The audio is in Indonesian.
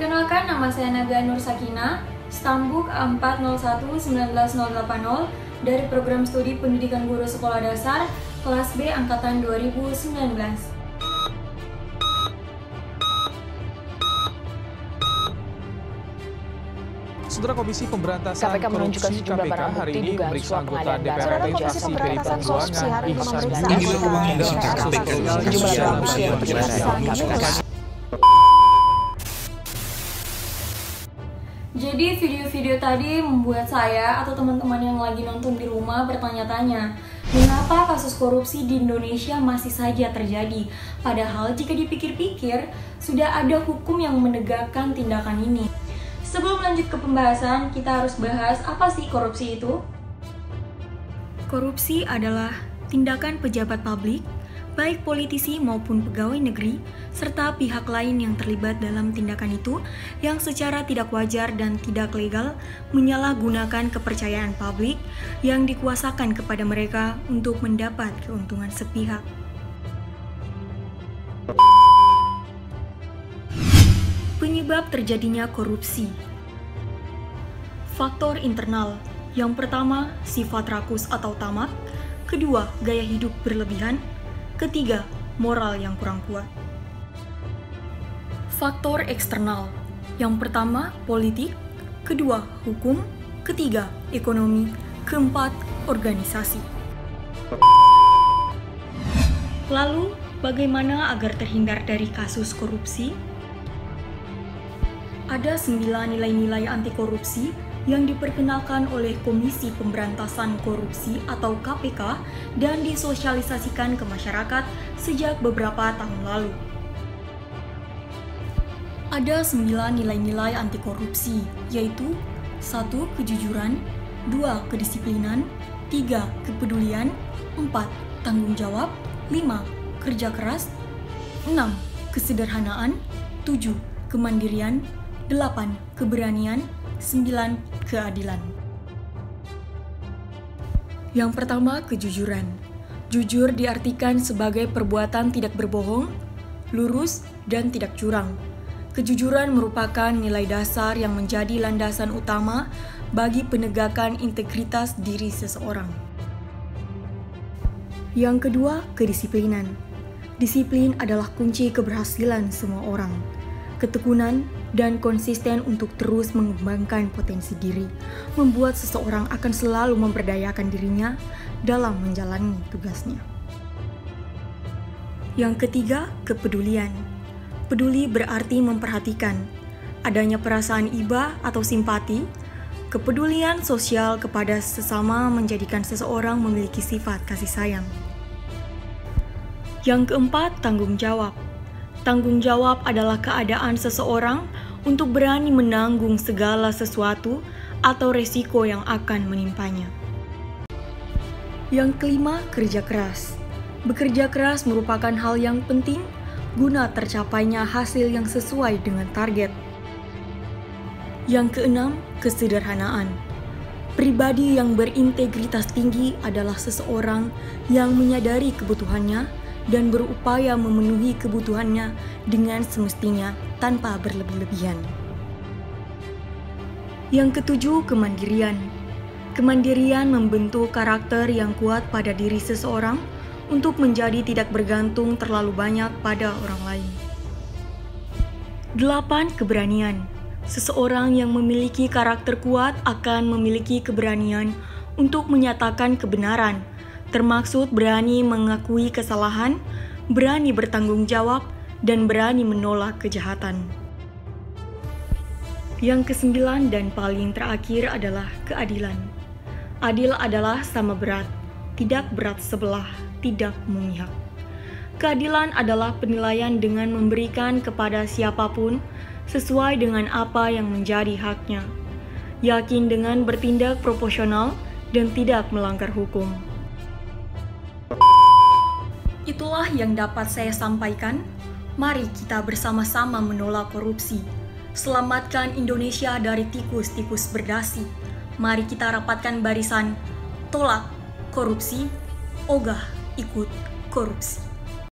Perkenalkan, nama saya Naga Nur Sakina, Stambuk 401-19080 dari Program Studi Pendidikan Guru Sekolah Dasar, kelas B Angkatan 2019. Saudara Komisi Pemberantasan KPK menunjukkan Korupsi sejumlah barang hari bukti ini dugaan memeriksa suap anggota pengadaan DPR barang RI jasa fraksi PDI pemberantasan korupsi Perjuangan hari ini Ihsan memeriksa Budi. sejumlah barang bukti yang penjelasan. Jadi video-video tadi membuat saya atau teman-teman yang lagi nonton di rumah bertanya-tanya, mengapa kasus korupsi di Indonesia masih saja terjadi? Padahal jika dipikir-pikir, sudah ada hukum yang menegakkan tindakan ini. Sebelum lanjut ke pembahasan, kita harus bahas apa sih korupsi itu? Korupsi adalah tindakan pejabat publik, baik politisi maupun pegawai negeri, serta pihak lain yang terlibat dalam tindakan itu yang secara tidak wajar dan tidak legal menyalahgunakan kepercayaan publik yang dikuasakan kepada mereka untuk mendapat keuntungan sepihak. Penyebab terjadinya korupsi. Faktor internal. Yang pertama, sifat rakus atau tamak. Kedua, gaya hidup berlebihan. Ketiga, moral yang kurang kuat. Faktor eksternal. Yang pertama, politik. Kedua, hukum. Ketiga, ekonomi. Keempat, organisasi. Lalu, bagaimana agar terhindar dari kasus korupsi? Ada 9 nilai-nilai anti korupsi yang diperkenalkan oleh Komisi Pemberantasan Korupsi atau KPK dan disosialisasikan ke masyarakat sejak beberapa tahun lalu. Ada 9 nilai-nilai anti korupsi, yaitu 1. Kejujuran, 2. Kedisiplinan, 3. Kepedulian, 4. Tanggung jawab, 5. Kerja keras, 6. Kesederhanaan, 7. Kemandirian, 8. Keberanian, 9. Keadilan. Yang pertama, kejujuran. Jujur diartikan sebagai perbuatan tidak berbohong, lurus, dan tidak curang. Kejujuran merupakan nilai dasar yang menjadi landasan utama bagi penegakan integritas diri seseorang. Yang kedua, kedisiplinan. Disiplin adalah kunci keberhasilan semua orang. Ketekunan dan konsisten untuk terus mengembangkan potensi diri membuat seseorang akan selalu memberdayakan dirinya dalam menjalani tugasnya. Yang ketiga, kepedulian. Peduli berarti memperhatikan, adanya perasaan iba atau simpati. Kepedulian sosial kepada sesama menjadikan seseorang memiliki sifat kasih sayang. Yang keempat, tanggung jawab. Tanggung jawab adalah keadaan seseorang untuk berani menanggung segala sesuatu atau resiko yang akan menimpanya. Yang kelima, kerja keras. Bekerja keras merupakan hal yang penting guna tercapainya hasil yang sesuai dengan target. Yang keenam, kesederhanaan. Pribadi yang berintegritas tinggi adalah seseorang yang menyadari kebutuhannya dan berupaya memenuhi kebutuhannya dengan semestinya tanpa berlebih-lebihan. Yang ketujuh, kemandirian. Kemandirian membentuk karakter yang kuat pada diri seseorang untuk menjadi tidak bergantung terlalu banyak pada orang lain. 8. Keberanian. Seseorang yang memiliki karakter kuat akan memiliki keberanian untuk menyatakan kebenaran, termaksud berani mengakui kesalahan, berani bertanggung jawab, dan berani menolak kejahatan. Yang kesembilan dan paling terakhir adalah keadilan. Adil adalah sama berat, tidak berat sebelah, tidak memihak. Keadilan adalah penilaian dengan memberikan kepada siapapun sesuai dengan apa yang menjadi haknya, yakin dengan bertindak proporsional dan tidak melanggar hukum. Itulah yang dapat saya sampaikan. Mari kita bersama-sama menolak korupsi. Selamatkan Indonesia dari tikus-tikus berdasi. Mari kita rapatkan barisan. Tolak korupsi, ogah ikut korupsi.